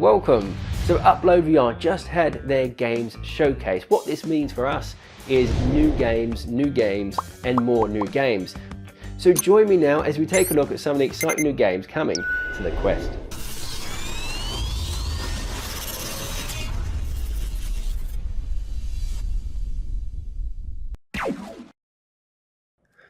Welcome! So Upload VR just had their games showcase. What this means for us is new games, and more new games. So join me now as we take a look at some of the exciting new games coming to the Quest.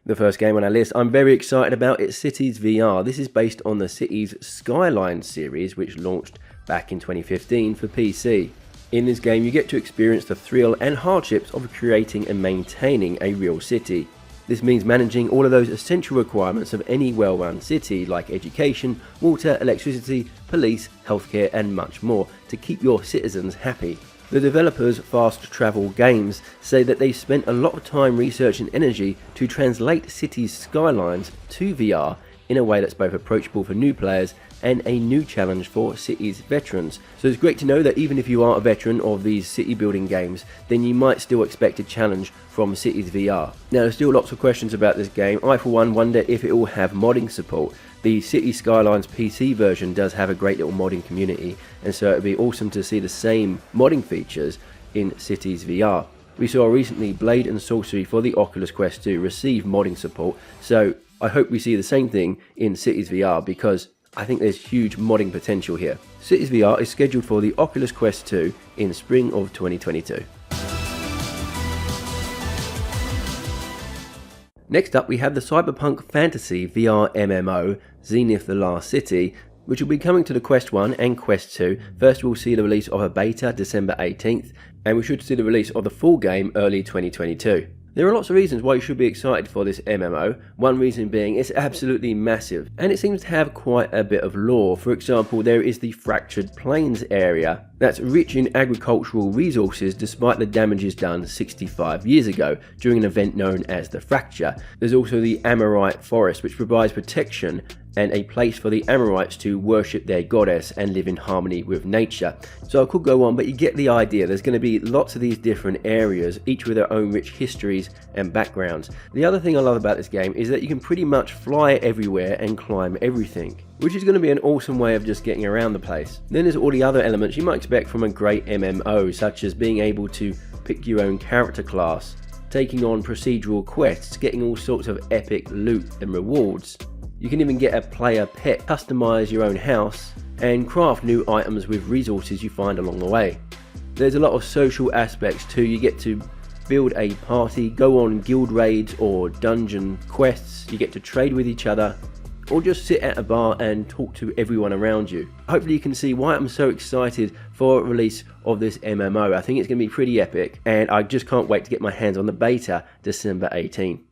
The first game on our list I'm very excited about is Cities VR. This is based on the Cities Skylines series, which launched back in 2015 for PC. In this game you get to experience the thrill and hardships of creating and maintaining a real city. This means managing all of those essential requirements of any well-run city like education, water, electricity, police, healthcare and much more to keep your citizens happy. The developers, Fast Travel Games, say that they've spent a lot of time, research and energy to translate Cities Skylines to VR in a way that's both approachable for new players and a new challenge for Cities veterans. So it's great to know that even if you are a veteran of these city building games, then you might still expect a challenge from Cities VR. Now there's still lots of questions about this game. I for one wonder if it will have modding support. The Cities Skylines PC version does have a great little modding community, and so it would be awesome to see the same modding features in Cities VR. We saw recently Blade and Sorcery for the Oculus Quest 2 receive modding support, so I hope we see the same thing in Cities VR because I think there's huge modding potential here. Cities VR is scheduled for the Oculus Quest 2 in spring of 2022. Next up we have the cyberpunk fantasy VR MMO ZENITH The Last City, which will be coming to the Quest 1 and Quest 2. First we'll see the release of a beta December 18th, and we should see the release of the full game early 2022. There are lots of reasons why you should be excited for this MMO, one reason being it's absolutely massive, and it seems to have quite a bit of lore. For example, there is the Fractured Plains area that's rich in agricultural resources despite the damages done 65 years ago during an event known as the Fracture. There's also the Amorite Forest, which provides protection and a place for the Amorites to worship their goddess and live in harmony with nature. So I could go on, but you get the idea. There's going to be lots of these different areas, each with their own rich histories and backgrounds. The other thing I love about this game is that you can pretty much fly everywhere and climb everything, which is going to be an awesome way of just getting around the place. Then there's all the other elements you might expect from a great MMO, such as being able to pick your own character class, taking on procedural quests, getting all sorts of epic loot and rewards. You can even get a player pet, customize your own house, and craft new items with resources you find along the way. There's a lot of social aspects too. You get to build a party, go on guild raids or dungeon quests, you get to trade with each other, or just sit at a bar and talk to everyone around you. Hopefully you can see why I'm so excited for release of this MMO. I think it's going to be pretty epic, and I just can't wait to get my hands on the beta December 18.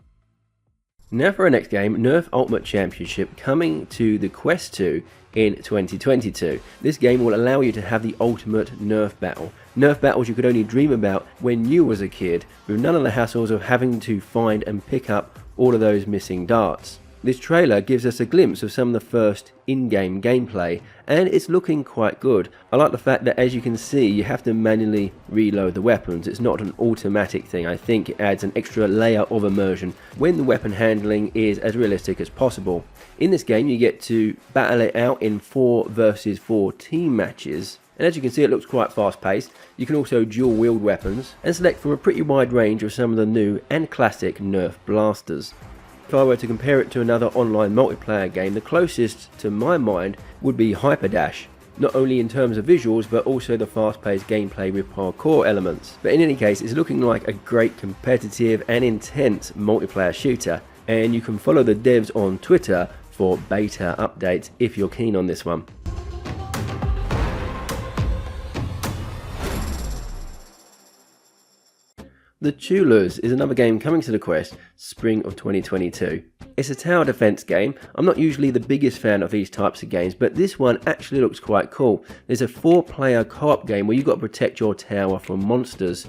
Now for our next game, NERF Ultimate Championship, coming to the Quest 2 in 2022. This game will allow you to have the ultimate NERF battle. NERF battles you could only dream about when you was a kid, with none of the hassles of having to find and pick up all of those missing darts. This trailer gives us a glimpse of some of the first in-game gameplay, and it's looking quite good. I like the fact that, as you can see, you have to manually reload the weapons. It's not an automatic thing. I think it adds an extra layer of immersion when the weapon handling is as realistic as possible. In this game you get to battle it out in 4 versus 4 team matches, and as you can see it looks quite fast paced. You can also dual wield weapons and select from a pretty wide range of some of the new and classic NERF blasters. If I were to compare it to another online multiplayer game, the closest to my mind would be Hyperdash, not only in terms of visuals but also the fast-paced gameplay with parkour elements. But in any case, it's looking like a great competitive and intense multiplayer shooter, and you can follow the devs on Twitter for beta updates if you're keen on this one. The CHEWLLERS is another game coming to the Quest spring of 2022. It's a tower defense game. I'm not usually the biggest fan of these types of games, but this one actually looks quite cool. There's a 4-player co-op game where you've got to protect your tower from monsters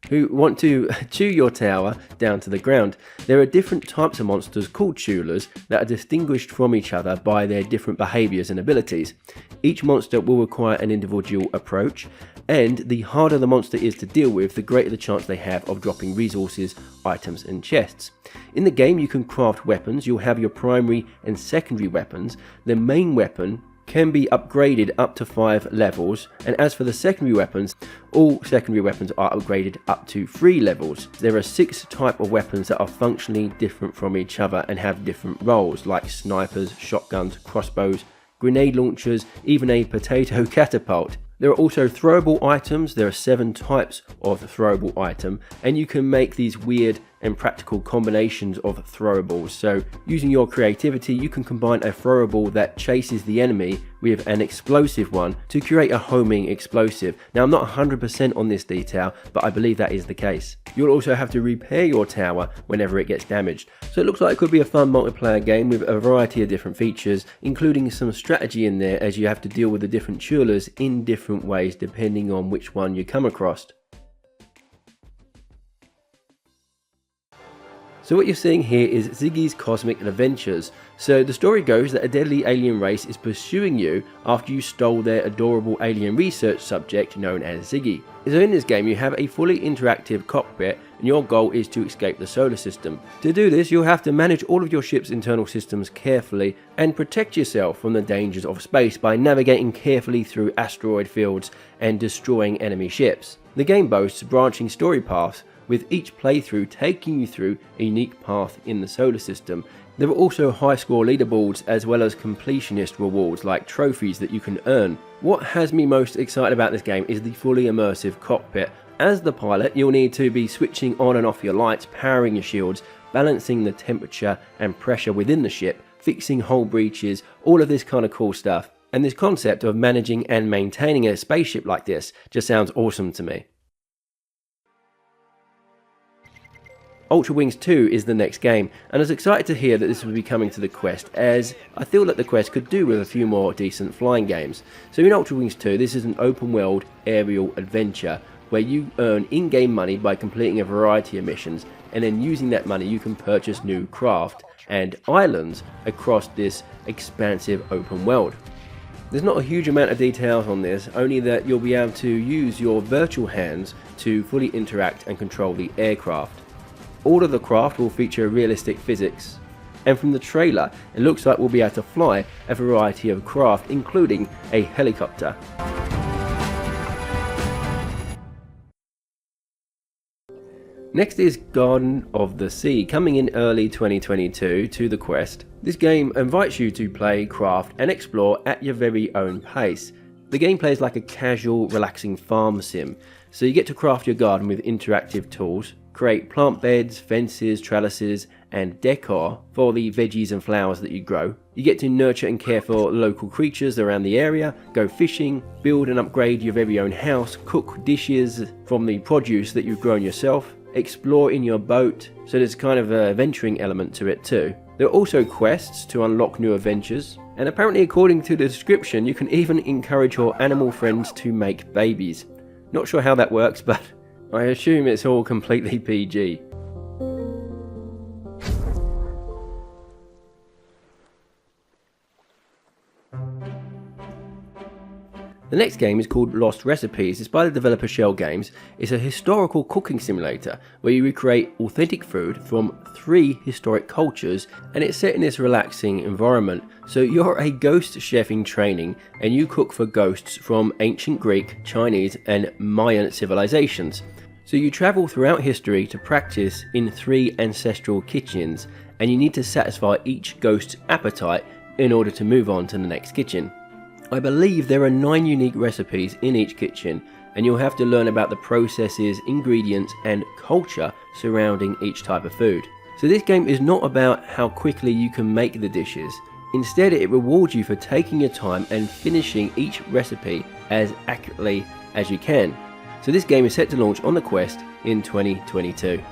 who want to chew your tower down to the ground. There are different types of monsters called CHEWLLERS that are distinguished from each other by their different behaviours and abilities. Each monster will require an individual approach, and the harder the monster is to deal with, the greater the chance they have of dropping resources, items and chests. In the game you can craft weapons. You'll have your primary and secondary weapons. The main weapon can be upgraded up to 5 levels, and as for the secondary weapons, all secondary weapons are upgraded up to 3 levels. There are 6 types of weapons that are functionally different from each other and have different roles, like snipers, shotguns, crossbows, grenade launchers, even a potato catapult. There are also throwable items. There are 7 types of throwable item, and you can make these weird and practical combinations of throwables. So using your creativity, you can combine a throwable that chases the enemy with an explosive one to create a homing explosive. Now, I'm not 100% on this detail, but I believe that is the case. You'll also have to repair your tower whenever it gets damaged. So it looks like it could be a fun multiplayer game with a variety of different features, including some strategy in there, as you have to deal with the different CHEWLLERS in different ways depending on which one you come across. So what you're seeing here is ZIGGY'S Cosmic Adventures. So the story goes that a deadly alien race is pursuing you after you stole their adorable alien research subject known as Ziggy. So in this game you have a fully interactive cockpit, and your goal is to escape the solar system. To do this, you'll have to manage all of your ship's internal systems carefully and protect yourself from the dangers of space by navigating carefully through asteroid fields and destroying enemy ships. The game boasts branching story paths, with each playthrough taking you through a unique path in the solar system. There are also high score leaderboards as well as completionist rewards like trophies that you can earn. What has me most excited about this game is the fully immersive cockpit. As the pilot, you'll need to be switching on and off your lights, powering your shields, balancing the temperature and pressure within the ship, fixing hull breaches, all of this kind of cool stuff. And this concept of managing and maintaining a spaceship like this just sounds awesome to me. ULTRAWINGS 2 is the next game, and I was excited to hear that this will be coming to the Quest, as I feel that the Quest could do with a few more decent flying games. So in ULTRAWINGS 2, this is an open world aerial adventure where you earn in-game money by completing a variety of missions, and then using that money you can purchase new craft and islands across this expansive open world. There's not a huge amount of details on this, only that you'll be able to use your virtual hands to fully interact and control the aircraft. All of the craft will feature realistic physics, and from the trailer it looks like we'll be able to fly a variety of craft, including a helicopter. Next is Garden of the Sea, coming in early 2022 to the Quest. This game invites you to play, craft and explore at your very own pace. The gameplay is like a casual, relaxing farm sim, so you get to craft your garden with interactive tools, create plant beds, fences, trellises and decor for the veggies and flowers that you grow. You get to nurture and care for local creatures around the area, go fishing, build and upgrade your very own house, cook dishes from the produce that you've grown yourself, explore in your boat, so there's kind of a venturing element to it too. There are also quests to unlock new adventures, and apparently according to the description you can even encourage your animal friends to make babies. Not sure how that works, but I assume it's all completely PG. The next game is called Lost Recipes. It's by the developer Shell Games. It's a historical cooking simulator where you recreate authentic food from 3 historic cultures, and it's set in this relaxing environment. So you're a ghost chef in training and you cook for ghosts from ancient Greek, Chinese and Mayan civilizations. So you travel throughout history to practice in 3 ancestral kitchens, and you need to satisfy each ghost's appetite in order to move on to the next kitchen. I believe there are 9 unique recipes in each kitchen, and you'll have to learn about the processes, ingredients and culture surrounding each type of food. So this game is not about how quickly you can make the dishes. Instead, it rewards you for taking your time and finishing each recipe as accurately as you can. So this game is set to launch on the Quest in 2022.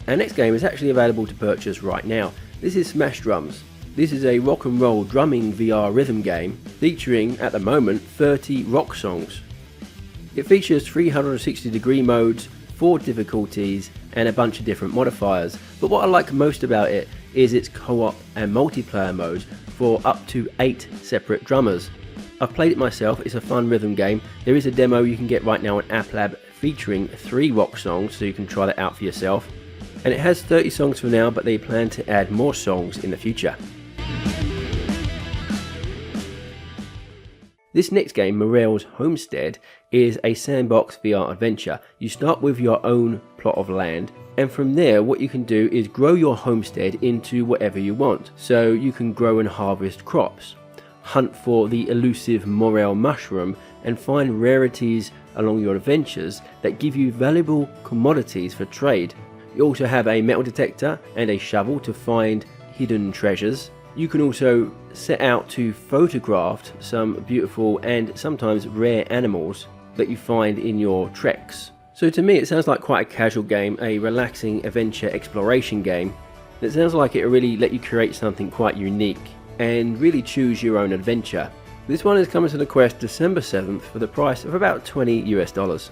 Our next game is actually available to purchase right now. This is Smash Drums. This is a rock and roll drumming VR rhythm game featuring, at the moment, 30 rock songs. It features 360-degree modes, 4 difficulties and a bunch of different modifiers, but what I like most about it is its co-op and multiplayer modes for up to 8 separate drummers. I've played it myself, it's a fun rhythm game. There is a demo you can get right now on App Lab featuring 3 rock songs, so you can try that out for yourself. and it has 30 songs for now, but they plan to add more songs in the future. This next game, MORELS Homestead, is a sandbox VR adventure. You start with your own plot of land, and from there what you can do is grow your homestead into whatever you want. So you can grow and harvest crops, hunt for the elusive morel mushroom, and find rarities along your adventures that give you valuable commodities for trade. You also have a metal detector and a shovel to find hidden treasures. You can also set out to photograph some beautiful and sometimes rare animals that you find in your treks. So to me it sounds like quite a casual game, a relaxing adventure exploration game. It sounds like it will really let you create something quite unique and really choose your own adventure. This one is coming to the Quest December 7th for the price of about $20 US.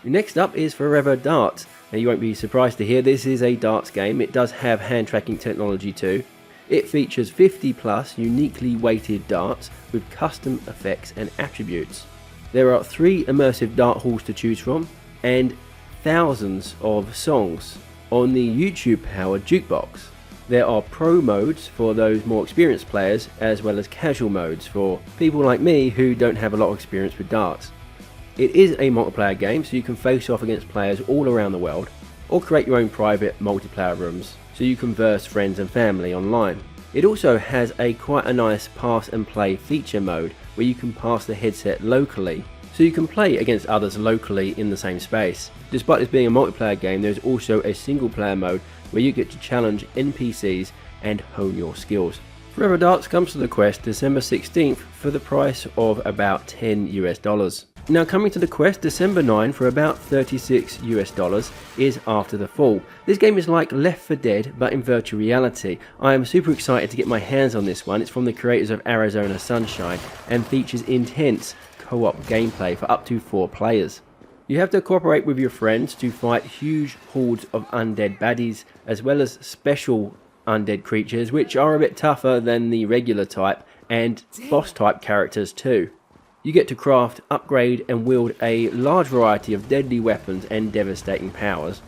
Next up is FOREVR Darts. Now you won't be surprised to hear this is a darts game. It does have hand tracking technology too. It features 50 plus uniquely weighted darts with custom effects and attributes. There are 3 immersive dart halls to choose from and thousands of songs on the YouTube powered jukebox. There are pro modes for those more experienced players, as well as casual modes for people like me who don't have a lot of experience with darts. It is a multiplayer game, so you can face off against players all around the world, or create your own private multiplayer rooms so you can verse friends and family online. It also has quite a nice pass and play feature mode where you can pass the headset locally, so you can play against others locally in the same space. Despite this being a multiplayer game, there's also a single player mode where you get to challenge NPCs and hone your skills. FOREVR Darts comes to the Quest December 16th for the price of about $10 US. Now coming to the Quest December 9 for about $36 US is After the Fall. This game is like Left 4 Dead but in virtual reality. I am super excited to get my hands on this one. It's from the creators of Arizona Sunshine and features intense co-op gameplay for up to 4 players. You have to cooperate with your friends to fight huge hordes of undead baddies, as well as special undead creatures which are a bit tougher than the regular type, and boss type characters too. You get to craft, upgrade and wield a large variety of deadly weapons and devastating powers.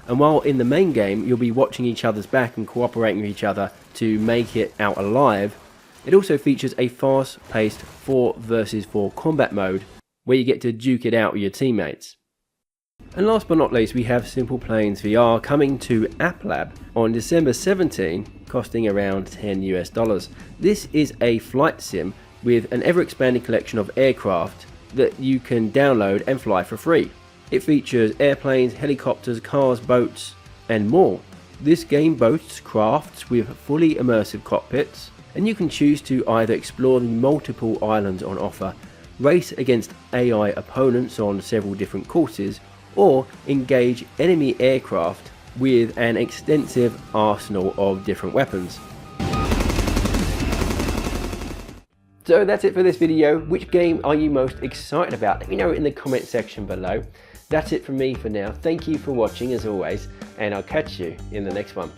And while in the main game you'll be watching each other's back and cooperating with each other to make it out alive, it also features a fast-paced 4 vs 4 combat mode where you get to duke it out with your teammates. And last but not least, we have Simple Planes VR coming to App Lab on December 17, costing around $10 US. This is a flight sim with an ever-expanding collection of aircraft that you can download and fly for free. It features airplanes, helicopters, cars, boats, and more. This game boasts crafts with fully immersive cockpits, and you can choose to either explore the multiple islands on offer, race against AI opponents on several different courses, or engage enemy aircraft with an extensive arsenal of different weapons. So that's it for this video. Which game are you most excited about? Let me know in the comment section below. That's it from me for now. Thank you for watching as always, and I'll catch you in the next one.